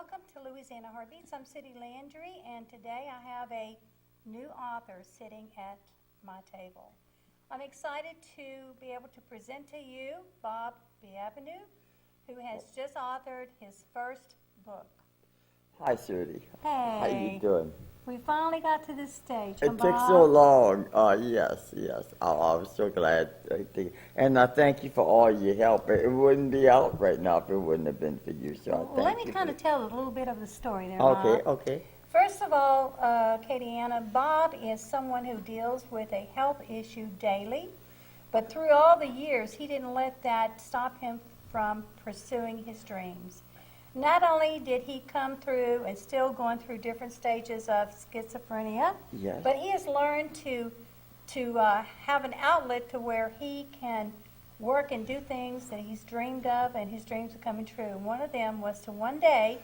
Welcome to Louisiana Heartbeats. I'm Sudie Landry, and today I have a new author sitting at my table. I'm excited to be able to present to you Bob Bienvenue, who has just authored his first book. Hi, Sudie. Hey. How you doing? We finally got to this stage. It took so long. Yes. I was so glad. And I thank you for all your help. It wouldn't be out right now if it wouldn't have been for you. So Well, let me kind of tell a little bit of the story there, Okay, Bob. okay. First of all, Katie Anna, Bob is someone who deals with a health issue daily, but through all the years, he didn't let that stop him from pursuing his dreams. Not only did he come through and still going through different stages of schizophrenia, Yes. but he has learned to have an outlet to where he can work and do things that he's dreamed of, and his dreams are coming true. And one of them was to one day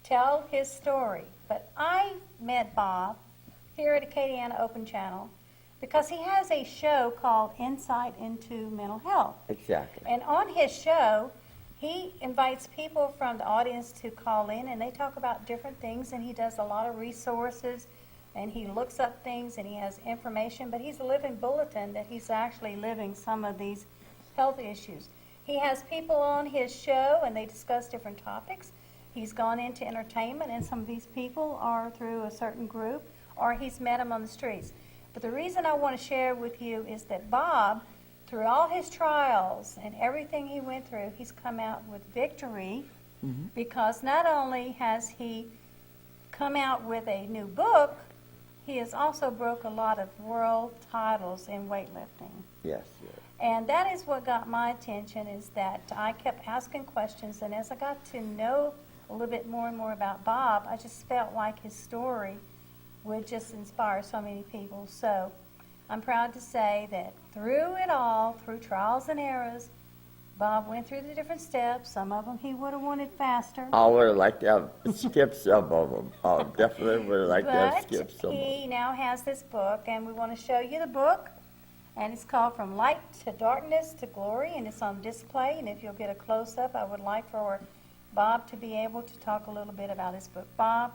tell his story. But I met Bob here at Acadiana Open Channel because he has a show called Insight into Mental Health. Exactly. And on his show, he invites people from the audience to call in, and they talk about different things, and he does a lot of resources, and he looks up things, and he has information, but he's a living bulletin that he's actually living some of these health issues. He has people on his show, and they discuss different topics. He's gone into entertainment, and some of these people are through a certain group, or he's met them on the streets. But the reason I want to share with you is that Bob, through all his trials and everything he went through, he's come out with victory, because not only has he come out with a new book, he has also broke a lot of world titles in weightlifting. Yes. And that is what got my attention, is that I kept asking questions, and as I got to know a little bit more and more about Bob, I just felt like his story would just inspire so many people. So I'm proud to say that through it all, through trials and errors, Bob went through the different steps. Some of them he would have wanted faster. I would have liked to have skipped some of them. I definitely would have liked to have skipped some of them. But he now has this book, and we want to show you the book. And it's called From Light to Darkness to Glory, and it's on display. And if you'll get a close-up, I would like for Bob to be able to talk a little bit about his book. Bob,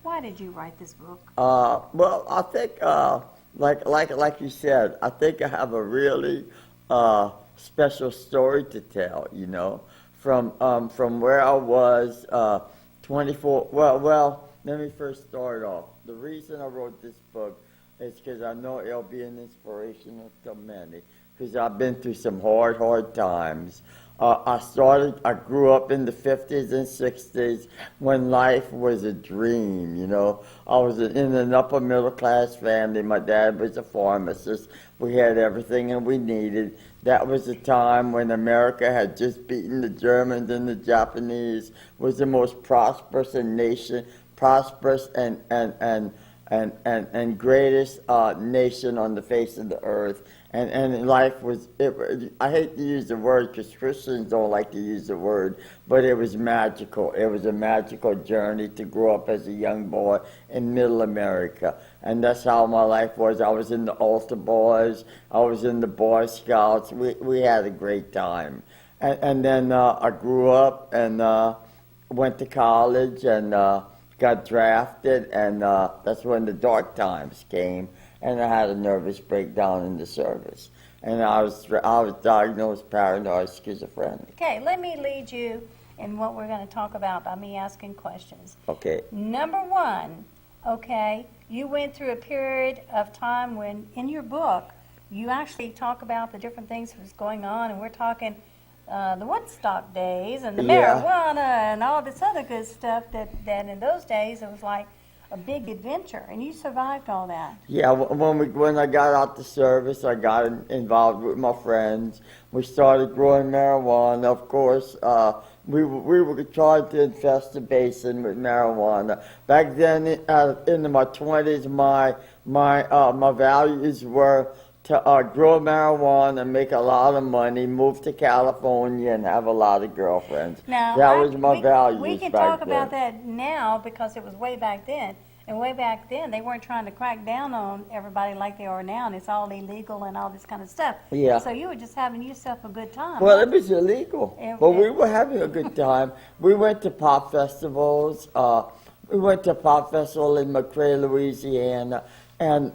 why did you write this book? Well, I think, like you said, I think I have a really special story to tell. You know, from where I was 24. Well, let me first start off. The reason I wrote this book is because I know it'll be an inspiration to many. Because I've been through some hard times. I grew up in the 50s and 60s when life was a dream, you know. I was in an upper middle class family. My dad was a pharmacist. We had everything that we needed. That was a time when America had just beaten the Germans and the Japanese, was the most prosperous prosperous and greatest nation on the face of the earth. And life was, I hate to use the word because Christians don't like to use the word, but it was magical. It was a magical journey to grow up as a young boy in middle America. And that's how my life was. I was in the altar boys. I was in the Boy Scouts. We had a great time. And then I grew up and went to college and got drafted, and that's when the dark times came. And I had a nervous breakdown in the service. And I was diagnosed paranoid schizophrenic. Okay, let me lead you in what we're going to talk about by me asking questions. Okay. Number one, okay, you went through a period of time when, in your book, you actually talk about the different things that was going on, and we're talking the Woodstock days and the marijuana and all this other good stuff that in those days it was like a big adventure, and you survived all that. Yeah, when I got out the service, I got involved with my friends. We started growing marijuana. Of course, we were trying to infest the basin with marijuana. Back then, in my 20s, my values were to grow marijuana, make a lot of money, move to California, and have a lot of girlfriends. Now, that was my values We can back talk then. about that now because it was way back then. And way back then, they weren't trying to crack down on everybody like they are now, and it's all illegal and all this kind of stuff. Yeah. So you were just having yourself a good time. Well, huh? it was illegal, but we were having a good time. We went to pop festivals. We went to a pop festival in McRae, Louisiana, and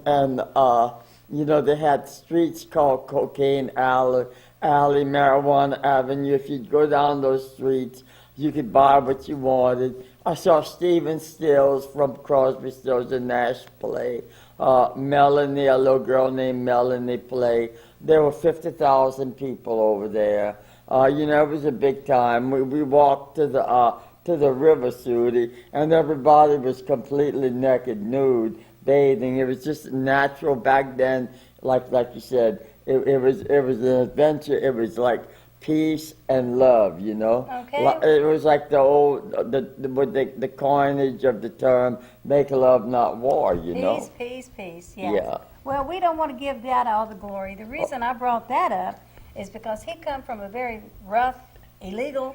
you know, they had streets called Cocaine Alley, Marijuana Avenue. If you'd go down those streets, you could buy what you wanted. I saw Stephen Stills from Crosby, Stills and Nash play. Melanie, a little girl named Melanie, play. There were 50,000 people over there. You know, it was a big time. We walked to the river, Sudie, and everybody was completely naked, nude, bathing. It was just natural back then. Like you said, it was an adventure. It was like peace and love, you know. Okay. It was like the coinage of the term "make love, not war," you know. Peace. Yeah. Yeah. Well, we don't want to give that all the glory. The reason I brought that up is because he come from a very rough, illegal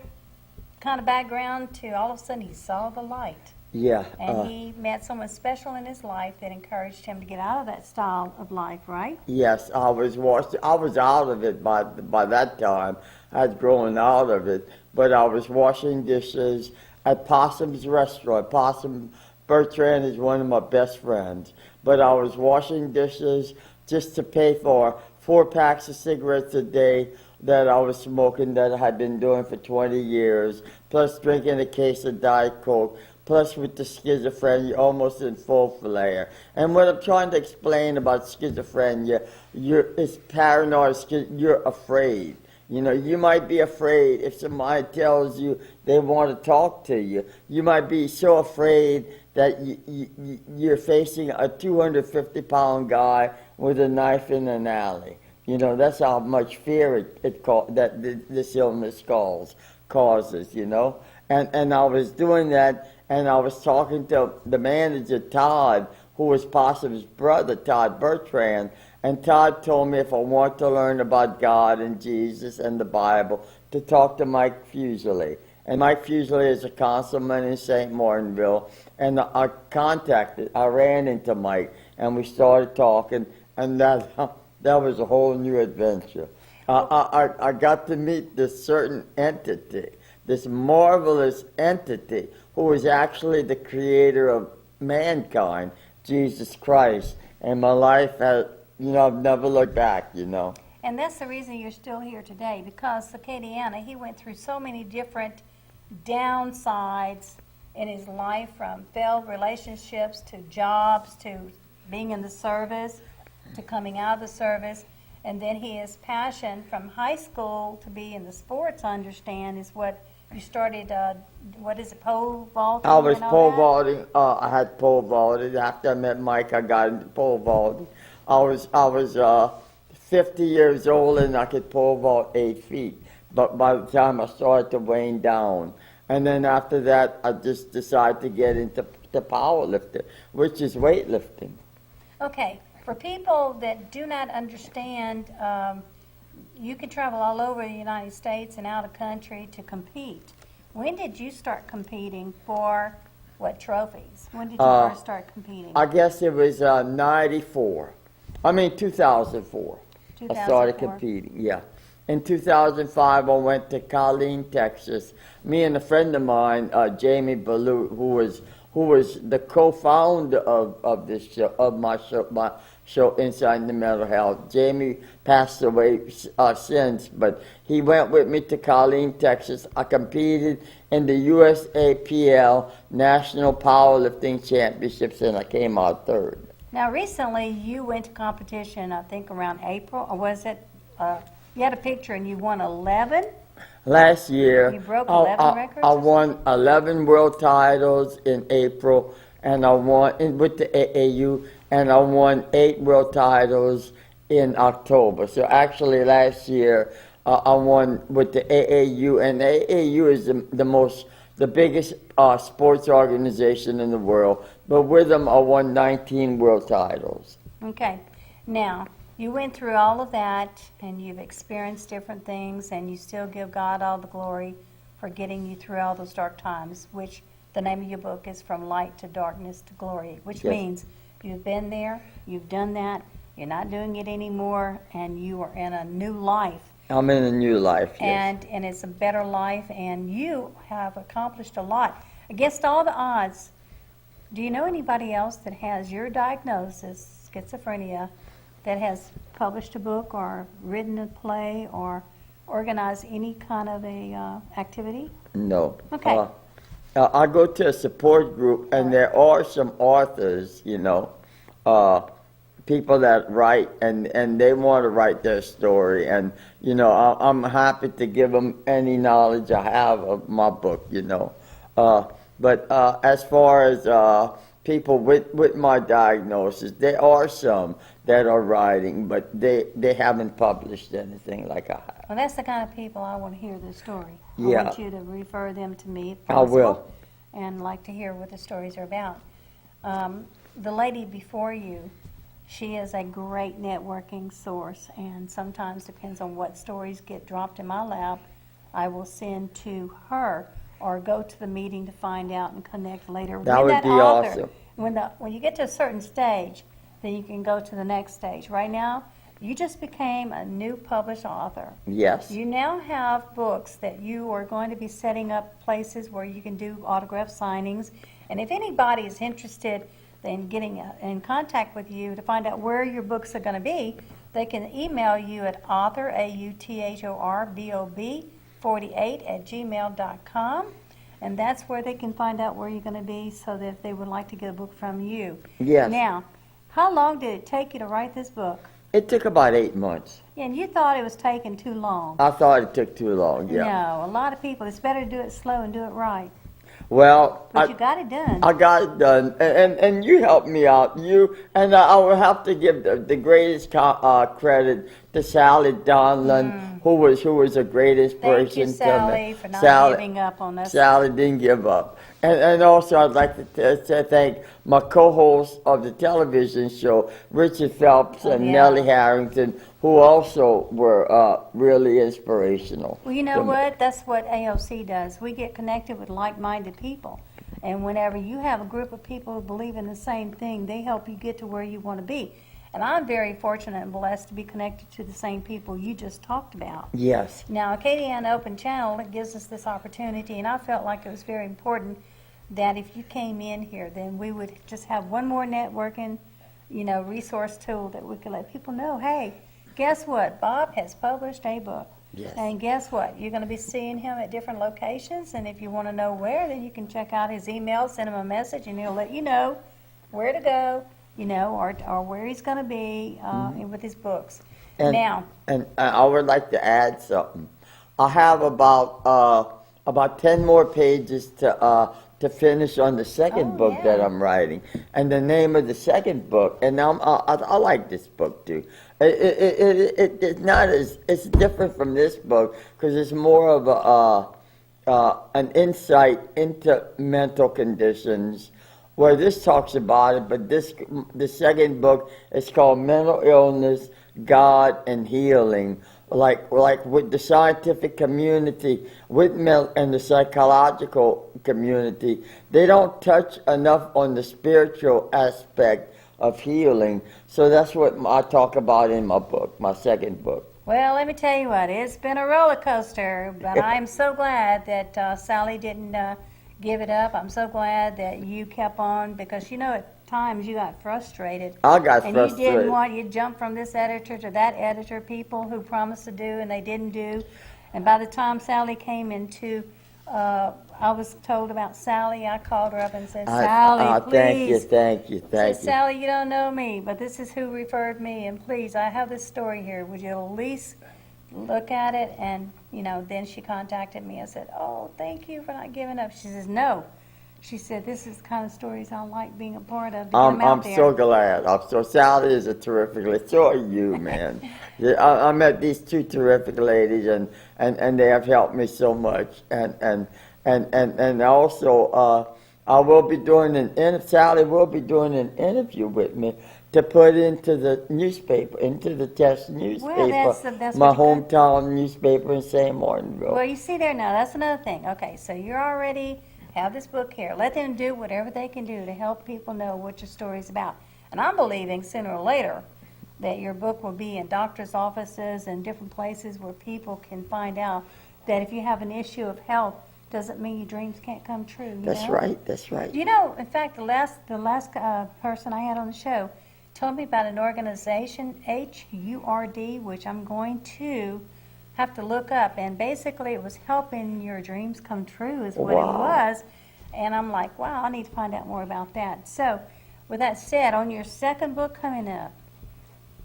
kind of background to all of a sudden he saw the light. Yeah. And he met someone special in his life that encouraged him to get out of that style of life, right? Yes, I was out of it by that time. I'd grown out of it, but I was washing dishes at Possum's restaurant. Possum Bertrand is one of my best friends, but I was washing dishes just to pay for 4 packs of cigarettes a day that I was smoking that I had been doing for 20 years, plus drinking a case of Diet Coke, plus with the schizophrenia almost in full flare. And what I'm trying to explain about schizophrenia, it's paranoid, you're afraid. You know, you might be afraid if somebody tells you they want to talk to you. You might be so afraid that you're facing a 250-pound guy with a knife in an alley. You know, that's how much fear this illness causes, you know. And I was doing that, and I was talking to the manager, Todd, who was Possum's brother, Todd Bertrand, and Todd told me if I want to learn about God and Jesus and the Bible, to talk to Mike Fuseli. And Mike Fuseli is a councilman in St. Martinville, and I ran into Mike, and we started talking, and that was a whole new adventure. I got to meet this certain entity, this marvelous entity, who was actually the creator of mankind, Jesus Christ. And my life has, you know, I've never looked back, you know. And that's the reason you're still here today, because Acadiana, he went through so many different downsides in his life, from failed relationships to jobs to being in the service to coming out of the service. And then his passion from high school to be in the sports, I understand, is what you started, what is it, pole vaulting? I was and all pole that? vaulting. I had pole vaulted. After I met Mike, I got into pole vaulting. I was 50 years old and I could pole vault 8 feet. But by the time I started to wane down, and then after that, I just decided to get into the powerlifting, which is weightlifting. Okay, for people that do not understand, you can travel all over the United States and out of country to compete. When did you start competing for what trophies? When did you first start competing? I guess it was 2004. I started 2004. competing, yeah. In 2005, I went to Colleen, Texas. Me and a friend of mine, Jamie Balut, who was the co-founder of this show, of my show Inside the Mental Health. Jamie passed away since, but he went with me to Colleen, Texas. I competed in the USAPL National Powerlifting Championships, and I came out third. Now, recently you went to competition, I think around April, or was it? You had a picture and you won 11? Last year, You broke 11 records? I won 11 world titles in April, and I won with the AAU, and I won 8 world titles in October. So actually, last year I won with the AAU, and AAU is the biggest sports organization in the world. But with them, I won 19 world titles. Okay. Now, you went through all of that, and you've experienced different things, and you still give God all the glory for getting you through all those dark times, which the name of your book is From Light to Darkness to Glory, which Yes. means you've been there, you've done that, you're not doing it anymore, and you are in a new life. I'm in a new life, yes. And it's a better life, and you have accomplished a lot. Against all the odds, do you know anybody else that has your diagnosis, schizophrenia, that has published a book or written a play or organized any kind of a activity? No. Okay. I go to a support group, and there are some authors, people that write, and they want to write their story, and I'm happy to give them any knowledge I have of my book, But as far as people with my diagnosis, there are some that are writing, but they haven't published anything like I have. Well, that's the kind of people I want to hear the story. Yeah. I want you to refer them to me if I possible. will. And like to hear what the stories are about. The lady before you, she is a great networking source, and sometimes depends on what stories get dropped in my lap, I will send to her or go to the meeting to find out and connect later. That with would be author. awesome. When you get to a certain stage, then you can go to the next stage. Right now, you just became a new published author. Yes. You now have books that you are going to be setting up places where you can do autograph signings. And if anybody is interested in getting in contact with you to find out where your books are going to be, they can email you at author, AUTHORBOB 48@gmail.com. And that's where they can find out where you're going to be, so that if they would like to get a book from you. Yes. Now, how long did it take you to write this book? It took about 8 months. And you thought it was taking too long. I thought it took too long, yeah. No, a lot of people, it's better to do it slow and do it right. Well, But you got it done. I got it done, and you helped me out. I will have to give the greatest credit to Sally Donlan, who was a great inspiration Thank you, to Sally, me. for not giving up on us. Sally didn't give up, and also I'd like to thank my co-hosts of the television show, Richard Phelps and yeah. Nellie Harrington, who also were really inspirational. Well, you know what? That's what AOC does. We get connected with like-minded people. And whenever you have a group of people who believe in the same thing, they help you get to where you want to be. And I'm very fortunate and blessed to be connected to the same people you just talked about. Yes. Now, Acadiana Open Channel, it gives us this opportunity, and I felt like it was very important that if you came in here, then we would just have one more networking, resource tool that we could let people know, hey, guess what? Bob has published a book. Yes. And guess what? You're going to be seeing him at different locations, and if you want to know where, then you can check out his email, send him a message, and he'll let you know where to go, or where he's going to be with his books. And I would like to add something. I have about 10 more pages to finish on the second book that I'm writing, and the name of the second book. And I like this book too. It's different from this book because it's more of an insight into mental conditions. Where this talks about it, but the second book is called Mental Illness, God, and Healing. Like with the scientific community, and the psychological community, they don't touch enough on the spiritual aspect of healing. So that's what I talk about in my book, my second book. Well, let me tell you what, it's been a roller coaster, but I'm so glad that Sally didn't give it up. I'm so glad that you kept on, because at times you got frustrated. I got and frustrated. You didn't want, you jumped from this editor to that editor, people who promised to do and they didn't do. And by the time Sally came into, I was told about Sally, I called her up and said, Sally, please. Thank you. Sally, you don't know me, but this is who referred me, and please, I have this story here. Would you at least look at it? And then she contacted me. I said, oh, thank you for not giving up. She says, no. She said, this is the kind of stories I like being a part of. I'm so glad. Sally is a terrific lady. So are you, man. I met these two terrific ladies, and they have helped me so much. And also, I will be doing Sally will be doing an interview with me to put into the newspaper, into the test newspaper, that's my what you hometown newspaper in St. Martinville. Well, you see there now, that's another thing. Okay, so you're already have this book here. Let them do whatever they can do to help people know what your story is about. And I'm believing sooner or later that your book will be in doctor's offices and different places where people can find out that if you have an issue of health, doesn't mean your dreams can't come true. That's right. That's right. You know, in fact, the last person I had on the show told me about an organization, HURD, which I'm going to have to look up. And basically, it was helping your dreams come true is what it was. And I'm like, wow, I need to find out more about that. So, with that said, on your second book coming up,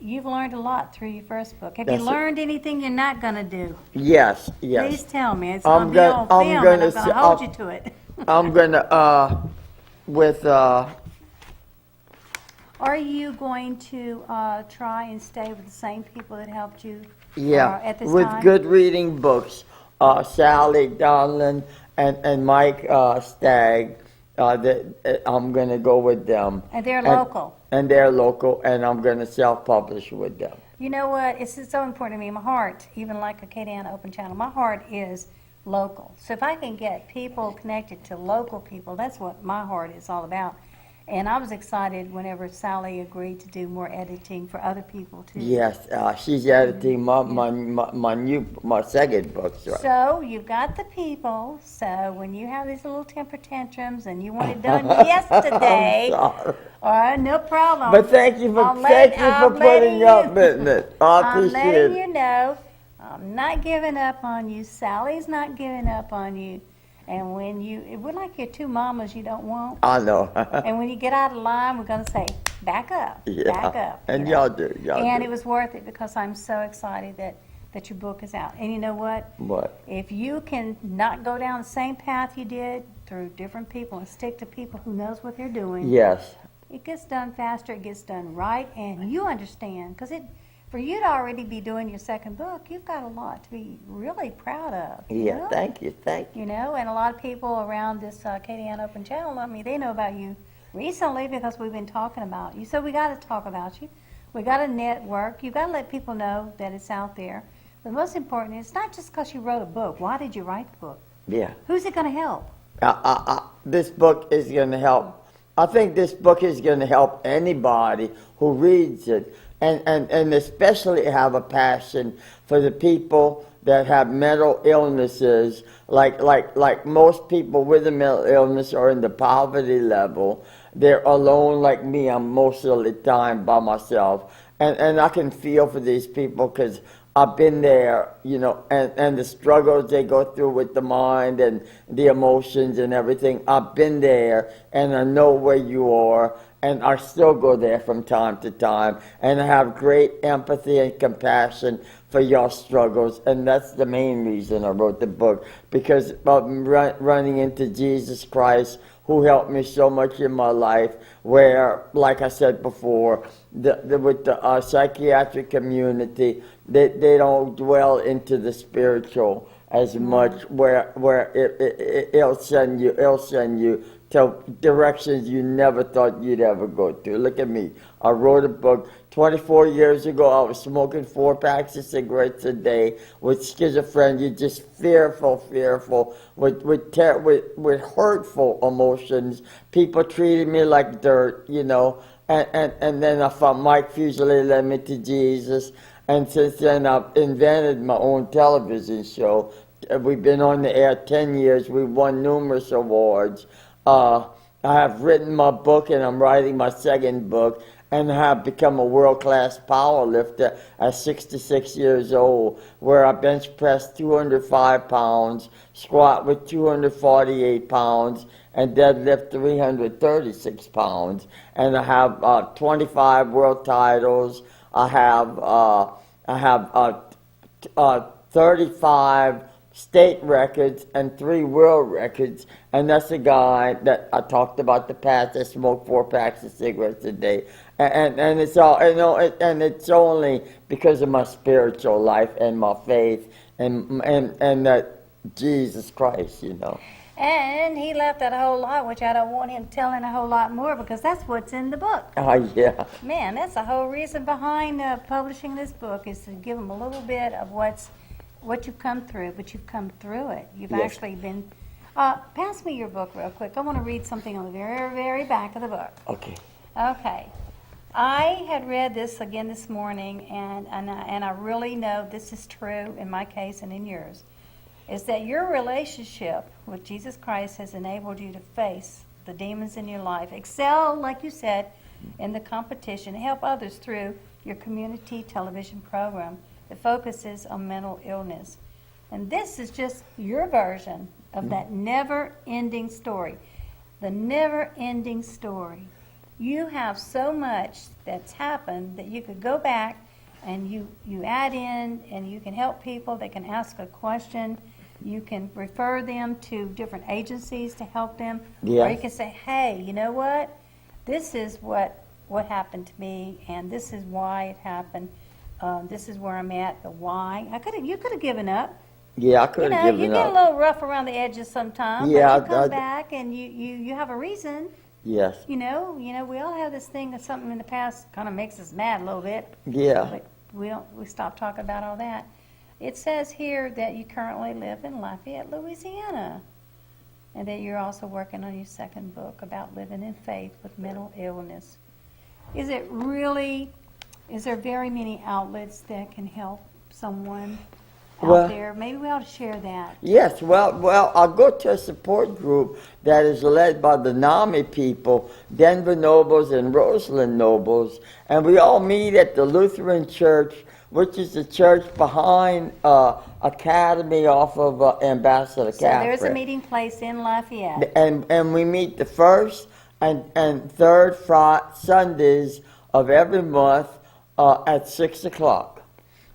you've learned a lot through your first book. Have you learned anything you're not going to do? Yes, yes. Please tell me. It's going to be on film, and I'm going to hold you to it. I'm going to, Are you going to try and stay with the same people that helped you at this with time? good reading books, Sally Donlin and Mike Stagg, I'm going to go with them. And they're local. And they're local, and I'm going to self-publish with them. You know what? It's so important to me. My heart, even like Acadiana Open Channel, my heart is local. So if I can get people connected to local people, that's what my heart is all about. And I was excited whenever Sally agreed to do more editing for other people too. Yes, she's editing my second book. Right? So you've got the people. So when you have these little temper tantrums and you want it done yesterday, I'm sorry. all right, no problem. But thank you for putting up with it. I appreciate I'm letting it. you know, I'm not giving up on you. Sally's not giving up on you. And when we're like your two mamas you don't want. I know. And when you get out of line, we're going to say, back up, back up. And y'all do. And it was worth it because I'm so excited that your book is out. And you know what? What? If you can not go down the same path you did through different people and stick to people who knows what they're doing. Yes. It gets done faster, it gets done right, and you understand. Because for you to already be doing your second book, you've got a lot to be really proud of. Yeah, know? thank you. You know, and a lot of people around this Acadiana Open Channel, I mean, they know about you recently because we've been talking about you. So we got to talk about you. We got to network. You've got to let people know that it's out there. But most important, it's not just because you wrote a book. Why did you write the book? Yeah. Who's it going to help? This book is going to help. I think this book is going to help anybody who reads it. And especially have a passion for the people that have mental illnesses, like most people with a mental illness are in the poverty level. They're alone like me. I'm most of the time by myself. And I can feel for these people because I've been there, you know, and the struggles they go through with the mind and the emotions and everything. I've been there, and I know where you are, and I still go there from time to time, and I have great empathy and compassion for your struggles, and that's the main reason I wrote the book, because I'm running into Jesus Christ, who helped me so much in my life, where, like I said before, with the psychiatric community, they don't dwell into the spiritual as much, where it'll send you to directions you never thought you'd ever go to. Look at me. I wrote a book 24 years ago. I was smoking 4 packs of cigarettes a day with schizophrenia, just fearful, with hurtful emotions. People treated me like dirt, you know. And then I found Mike Fuseli led me to Jesus. And since then, I've invented my own television show. We've been on the air 10 years. We've won numerous awards. I have written my book, and I'm writing my second book, and I have become a world-class power lifter at 66 years old, where I bench press 205 pounds, squat with 248 pounds, and deadlift 336 pounds. And I have 25 world titles. I have 35 state records and 3 world records, and that's the guy that I talked about the past that smoked 4 packs of cigarettes a day, and it's all, you know, and it's only because of my spiritual life and my faith and that Jesus Christ, you know. And he left out a whole lot, which I don't want him telling a whole lot more because that's what's in the book. Yeah. Man, that's the whole reason behind publishing this book is to give them a little bit of what you've come through, but you've come through it. You've Yes. actually been Pass me your book real quick. I want to read something on the very, very back of the book. Okay. Okay. I had read this again this morning, and I really know this is true in my case and in yours, is that your relationship with Jesus Christ has enabled you to face the demons in your life, excel, like you said, in the competition, help others through your community television program that focuses on mental illness. And this is just your version of that never-ending story. The never-ending story. You have so much that's happened that you could go back and you add in and you can help people. They can ask a question. You can refer them to different agencies to help them. Yeah. Or you can say, hey, you know what? This is what happened to me, and this is why it happened. This is where I'm at, the why. You could have given up. Yeah, I could have You given get a up. little rough around the edges sometimes, Yeah, but you come back and you have a reason. Yes. You know, we all have this thing that something in the past kind of makes us mad a little bit. Yeah. But we stop talking about all that. It says here that you currently live in Lafayette, Louisiana, and that you're also working on your second book about living in faith with mental illness. Is there very many outlets that can help someone out there? Maybe we ought to share that. Yes, well, I'll go to a support group that is led by the NAMI people, Denver Nobles and Roseland Nobles, and we all meet at the Lutheran Church, which is the church behind Academy off of Ambassador So Catherine. there's a meeting place in Lafayette. And we meet the first and third Sundays of every month at 6 o'clock.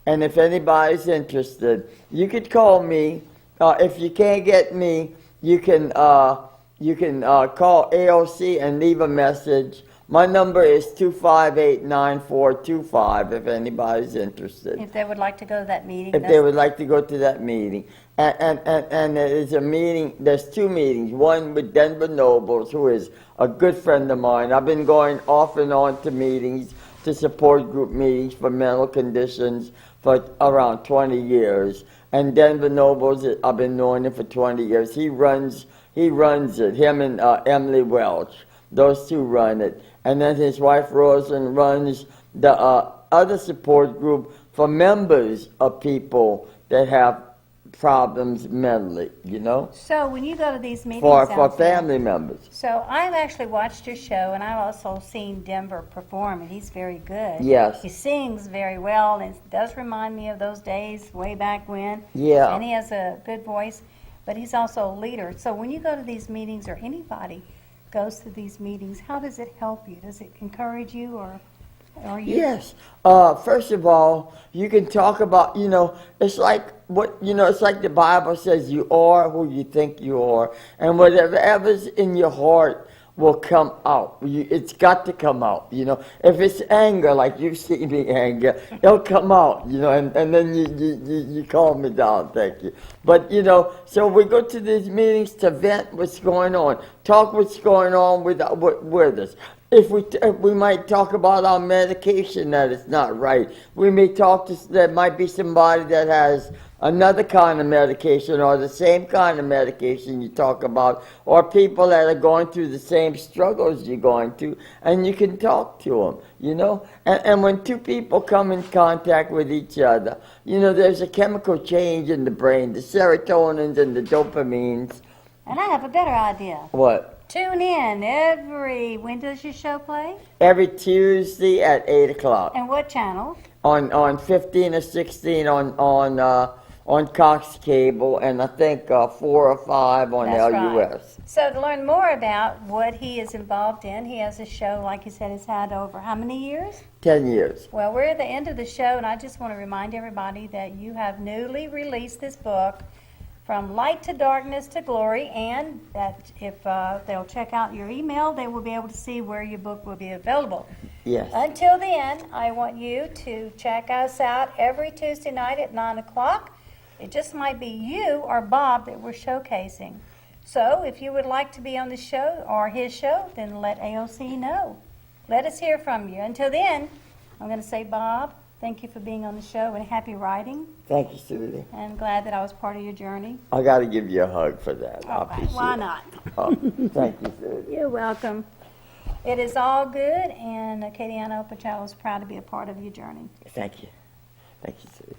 And if anybody's interested, you could call me. If you can't get me, you can call AOC and leave a message. My number is 258-9425 if anybody's interested. If they would like to go to that meeting. If they would like to go to that meeting. And there is a meeting, there's two meetings. One with Denver Nobles, who is a good friend of mine. I've been going off and on to meetings, to support group meetings for mental conditions for around 20 years. And Denver Nobles, I've been knowing him for 20 years. He runs it, him and Emily Welch. Those two run it. And then his wife Rosen runs the other support group for members of people that have problems mentally, So when you go to these meetings for out there- family members. So I've actually watched your show, and I've also seen Denver perform, and he's very good. Yes. He sings very well, and it does remind me of those days way back when. Yeah. And he has a good voice, but he's also a leader. So when you go to these meetings, or anybody goes to these meetings, how does it help you? Does it encourage you, or you? Yes. First of all, you can talk about, it's like it's like the Bible says, you are who you think you are. And whatever's in your heart will come out. It's got to come out, If it's anger, like you see me anger, it'll come out, and then you calm me down, thank you. But, so we go to these meetings to vent what's going on, talk what's going on with us. If we might talk about our medication that is not right. We may there might be somebody that has another kind of medication or the same kind of medication you talk about, or people that are going through the same struggles you're going through, and you can talk to them, And when two people come in contact with each other, there's a chemical change in the brain, the serotonins and the dopamines. And I have a better idea. What? Tune in when does your show play? Every Tuesday at 8 o'clock. And what channel? On 15 or 16 on Cox Cable, and I think 4 or 5 on That's LUS. right. So to learn more about what he is involved in, he has a show, like you said, has had over how many years? 10 years. Well, we're at the end of the show, and I just want to remind everybody that you have newly released this book, From Light to Darkness to Glory, and that if they'll check out your email, they will be able to see where your book will be available. Yes. Until then, I want you to check us out every Tuesday night at 9 o'clock. It just might be you or Bob that we're showcasing. So if you would like to be on the show or his show, then let AOC know. Let us hear from you. Until then, I'm going to say, Bob, Thank you for being on the show, and happy writing. Thank you, Sudie. And glad that I was part of your journey. I got to give you a hug for that. I All right, appreciate why it. not? Oh, thank you, Sudie. You're welcome. It is all good, and Katie Ann Opachal is proud to be a part of your journey. Thank you. Thank you, Sudie.